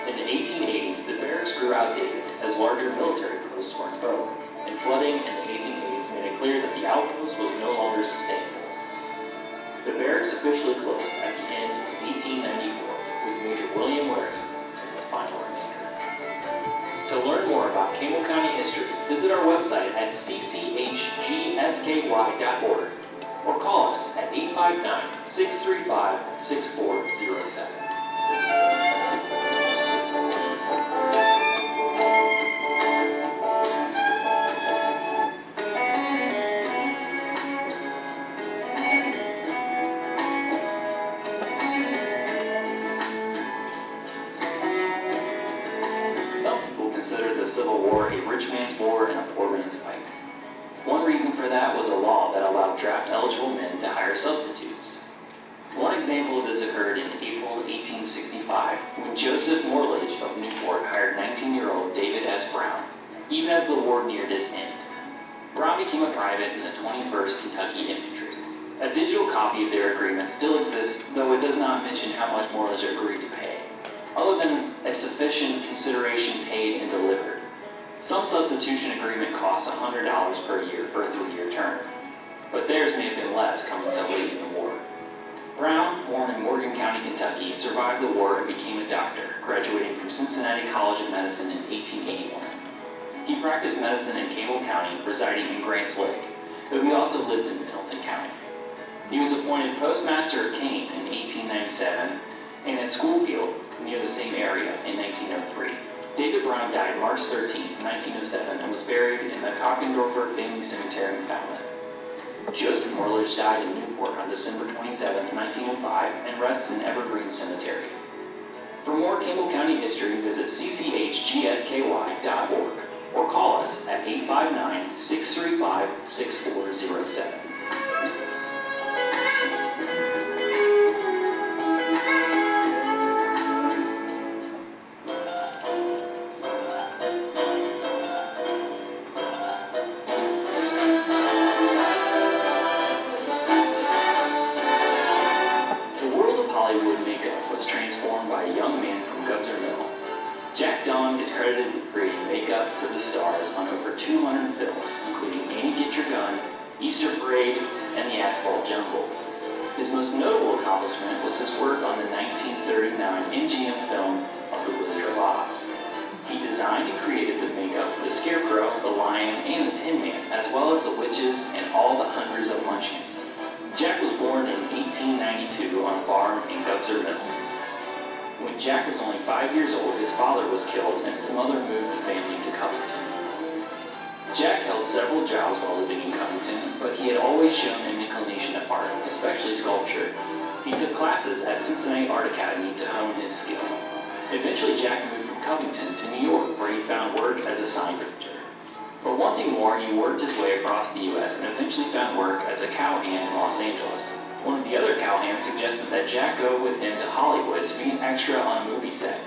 In the 1880s, the barracks grew outdated as larger military posts were in vogue, and flooding in the 1880s made it clear that the outpost was no longer sustainable. The barracks officially closed at the end of 1894, with Major William Waring as its final remainder. To learn more about Campbell County history, visit our website at cchgsky.org or call us at 859-635-6407. Civil War a rich man's war and a poor man's fight. One reason for that was a law that allowed draft-eligible men to hire substitutes. One example of this occurred in April 1865 when Joseph Morledge of Newport hired 19-year-old David S. Brown, even as the war neared its end. Brown became a private in the 21st Kentucky Infantry. A digital copy of their agreement still exists, though it does not mention how much Morledge agreed to pay, other than a sufficient consideration paid and delivered. Some substitution agreement costs $100 per year for a 3-year term, but theirs may have been less coming so late in the war. Brown, born in Morgan County, Kentucky, survived the war and became a doctor, graduating from Cincinnati College of Medicine in 1881. He practiced medicine in Campbell County, residing in Grants Lake, though he also lived in Middleton County. He was appointed postmaster of Kane in 1897 and at Schoolfield, near the same area, in 1903. David Brown died March 13, 1907, and was buried in the Cockendorfer Family Cemetery in Falmouth. Joseph Morledge died in Newport on December 27, 1905, and rests in Evergreen Cemetery. For more Campbell County history, visit cchgsky.org or call us at 859-635-6407. Is credited with creating makeup for the stars on over 200 films, including Annie Get Your Gun, Easter Parade, and The Asphalt Jungle. His most notable accomplishment was his work on the 1939 MGM film of The Wizard of Oz. He designed and created the makeup for the Scarecrow, the Lion, and the Tin Man, as well as the witches and all the hundreds of Munchkins. Jack was born in 1892 on a farm in Gubser Mill. When Jack was only 5 years old, his father was killed and his mother moved the family to Covington. Jack held several jobs while living in Covington, but he had always shown an inclination to art, especially sculpture. He took classes at Cincinnati Art Academy to hone his skill. Eventually, Jack moved from Covington to New York, where he found work as a sign printer. But wanting more, he worked his way across the U.S. and eventually found work as a cowhand in Los Angeles. One of the other cowhands suggested that Jack go with him to Hollywood to be an extra on a movie set.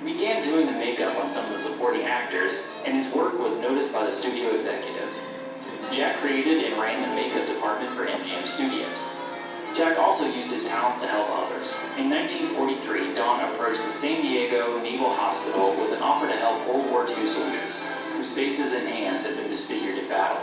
He began doing the makeup on some of the supporting actors, and his work was noticed by the studio executives. Jack created and ran the makeup department for MGM Studios. Jack also used his talents to help others. In 1943, Don approached the San Diego Naval Hospital with an offer to help World War II soldiers, whose faces and hands had been disfigured in battle.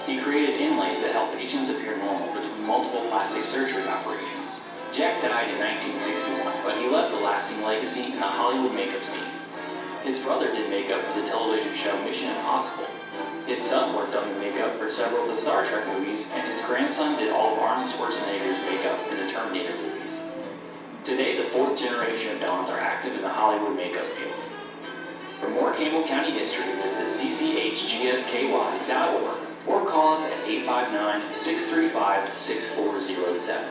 He created inlays that helped patients appear normal between multiple plastic surgery operations. Jack died in 1961, but he left a lasting legacy in the Hollywood makeup scene. His brother did makeup for the television show Mission Impossible. His son worked on the makeup for several of the Star Trek movies, and his grandson did all of Arnold Schwarzenegger's makeup in the Terminator movies. Today, the fourth generation of Dons are active in the Hollywood makeup field. For more Campbell County history, visit cchgsky.org or call us at 859-635-6407.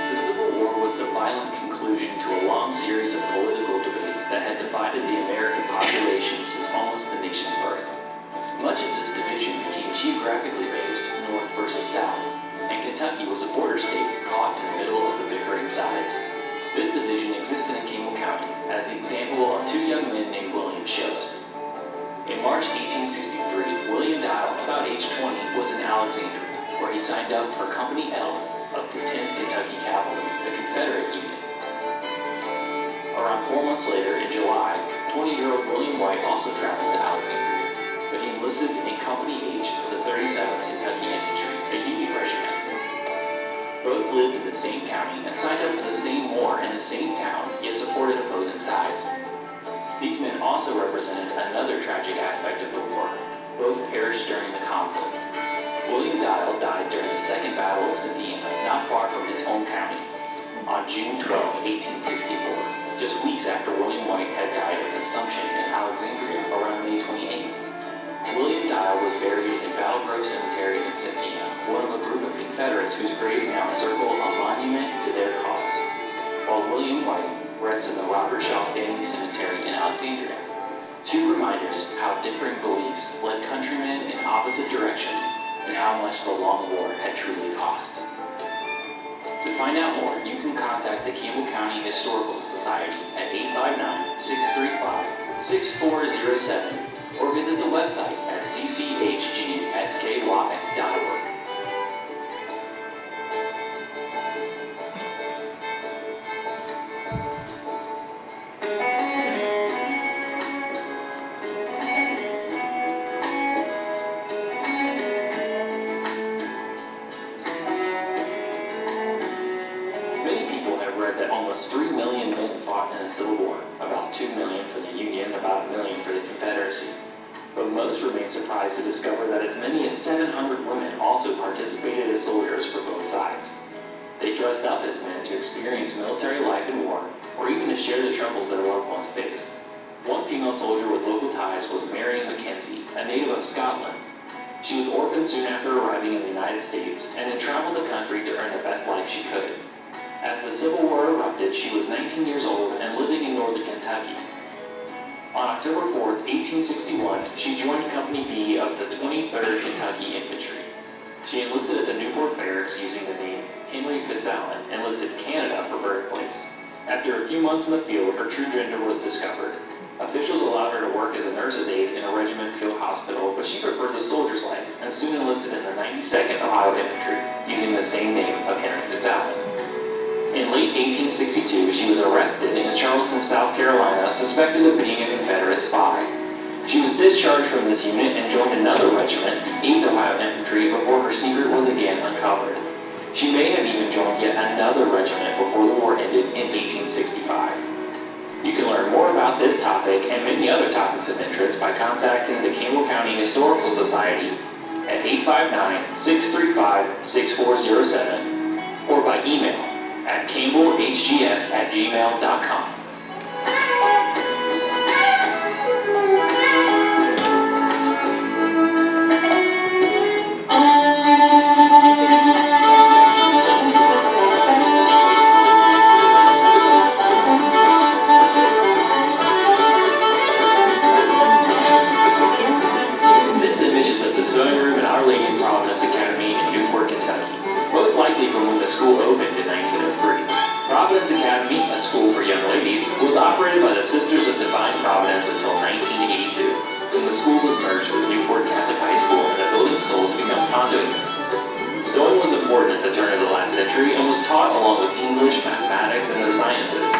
The Civil War was the violent conclusion to a long series of political debates that had divided the American population since almost the nation's birth. Much of this division became geographically based, north versus south, and Kentucky was a border state caught in the middle of the bickering sides. This division existed in Campbell County, as the example of two young men named William shows. In March 1863, William Dial, about age 20, was in Alexandria, where he signed up for Company L of the 10th Kentucky Cavalry, the Confederate unit. Around 4 months later, in July, 20-year-old William White also traveled to Alexandria, but he enlisted in Company H of the 37th Kentucky Infantry, a Union regiment. Both lived in the same county and signed up for the same war in the same town, yet supported opposing sides. These men also represented another tragic aspect of the war. Both perished during the conflict. William Dial died during the Second Battle of Indiana, not far from his home county, on June 12, 1864. just weeks after William White had died of consumption in Alexandria around May 28th. William Dial was buried in Battle Grove Cemetery in Cynthia, one of a group of Confederates whose graves now encircle a monument to their cause, while William White rests in the Robert Shaw Family Cemetery in Alexandria. Two reminders how different beliefs led countrymen in opposite directions and how much the long war had truly cost. To find out more, you can contact the Campbell County Historical Society at 859-635-6407 or visit the website at cchgsky.org. That almost 3 million men fought in the Civil War, about 2 million for the Union, about 1 million for the Confederacy. But most remain surprised to discover that as many as 700 women also participated as soldiers for both sides. They dressed up as men to experience military life in war, or even to share the troubles their loved ones faced. One female soldier with local ties was Marion Mackenzie, a native of Scotland. She was orphaned soon after arriving in the United States, and then traveled the country to earn the best life she could. As the Civil War erupted, she was 19 years old and living in northern Kentucky. On October 4th, 1861, she joined Company B of the 23rd Kentucky Infantry. She enlisted at the Newport Barracks using the name Henry Fitzallen and listed Canada for birthplace. After a few months in the field, her true gender was discovered. Officials allowed her to work as a nurse's aide in a regiment field hospital, but she preferred the soldier's life and soon enlisted in the 92nd Ohio Infantry using the same name of Henry Fitzallen. In late 1862, she was arrested in Charleston, South Carolina, suspected of being a Confederate spy. She was discharged from this unit and joined another regiment, the 8th Ohio Infantry, before her secret was again uncovered. She may have even joined yet another regiment before the war ended in 1865. You can learn more about this topic and many other topics of interest by contacting the Campbell County Historical Society at 859-635-6407 or by email at campbellhgs@gmail.com. This image is of the sewing room at Our Lady of Providence Academy in Newport, Kentucky, most likely from when the school opened in 1903. Providence Academy, a school for young ladies, was operated by the Sisters of Divine Providence until 1982, when the school was merged with Newport Catholic High School and the building sold to become condo units. Sewing was important at the turn of the last century and was taught along with English, mathematics, and the sciences.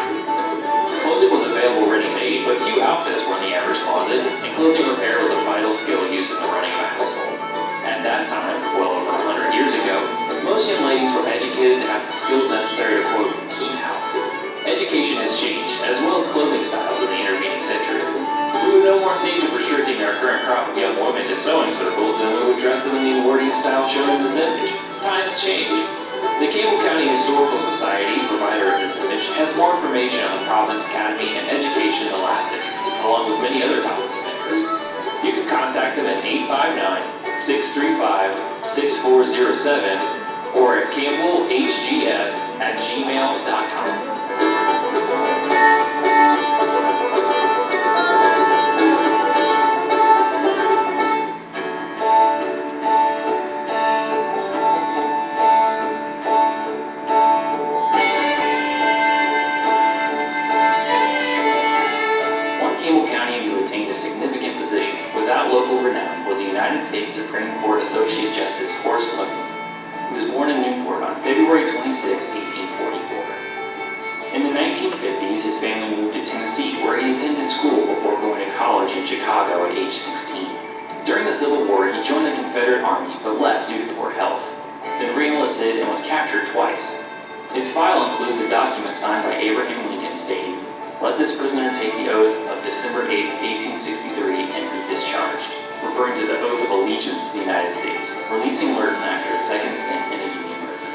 Clothing was available ready-made, but few outfits were in the average closet, and clothing repair was a vital skill used in the running of a household. At that time, well over 100 years ago, most young ladies were educated to have the skills necessary to, quote, keep house. Education has changed, as well as clothing styles in the intervening century. We would no more think of restricting our current crop of young women to sewing circles than we would dress them in the Edwardian style shown in this image. Times change. The Campbell County Historical Society, provider of this image, has more information on Providence Academy and education in the last century, along with many other topics of interest. You can contact them at 859-635-6407 or at campbellhgs@gmail.com. Significant position without local renown was the United States Supreme Court Associate Justice Horace Logan, who was born in Newport on February 26, 1844. In the 1950s, his family moved to Tennessee, where he attended school before going to college in Chicago at age 16. During the Civil War, he joined the Confederate Army, but left due to poor health, then re-enlisted and was captured twice. His file includes a document signed by Abraham Lincoln stating, "Let this prisoner take the oath of December 8, 1863, and be discharged," referring to the oath of allegiance to the United States, releasing Lurton after a second stint in a Union prison.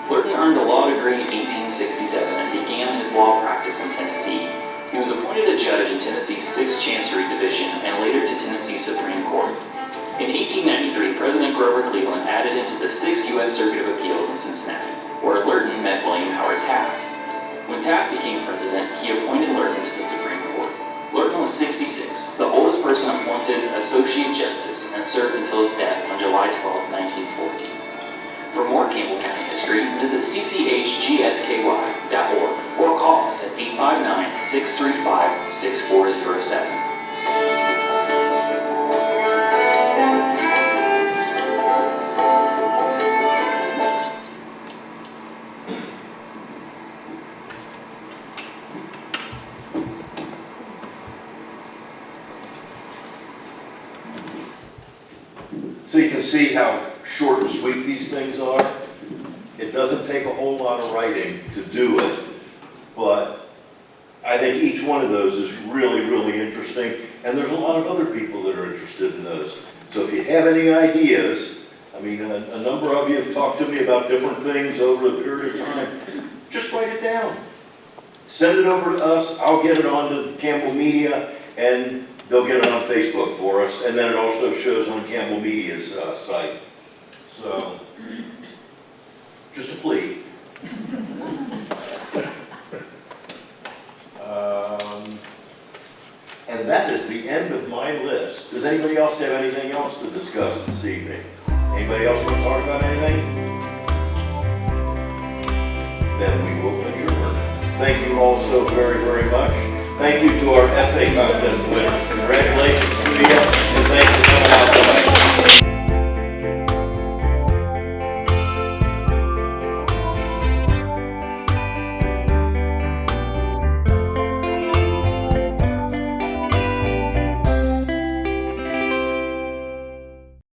Lurton Lurton earned a law degree in 1867 and began his law practice in Tennessee. He was appointed a judge in Tennessee's 6th Chancery Division and later to Tennessee's Supreme Court. In 1893, President Grover Cleveland added him to the 6th U.S. Circuit of Appeals in Cincinnati, where Lurton met William Howard Taft. When Taft became president, he appointed Lurton to the Supreme Court. Lurton was 66, the oldest person appointed Associate Justice, and served until his death on July 12, 1914. For more Campbell County history, visit cchgsky.org or call us at 859-635-6407. So you can see how short and sweet these things are. It doesn't take a whole lot of writing to do it, but I think each one of those is really, really interesting, and there's a lot of other people that are interested in those. So if you have any ideas, I mean, a number of you have talked to me about different things over a period of time, just write it down. Send it over to us, I'll get it on to Campbell Media, and they'll get it on Facebook for us, and then it also shows on Campbell Media's site. So, just a plea. And that is the end of my list. Does anybody else have anything else to discuss this evening? Anybody else want to talk about anything? Then we will adjourn. Thank you all so very, very much. Thank you to our essay contest winners. Congratulations to you, and thanks for coming out tonight.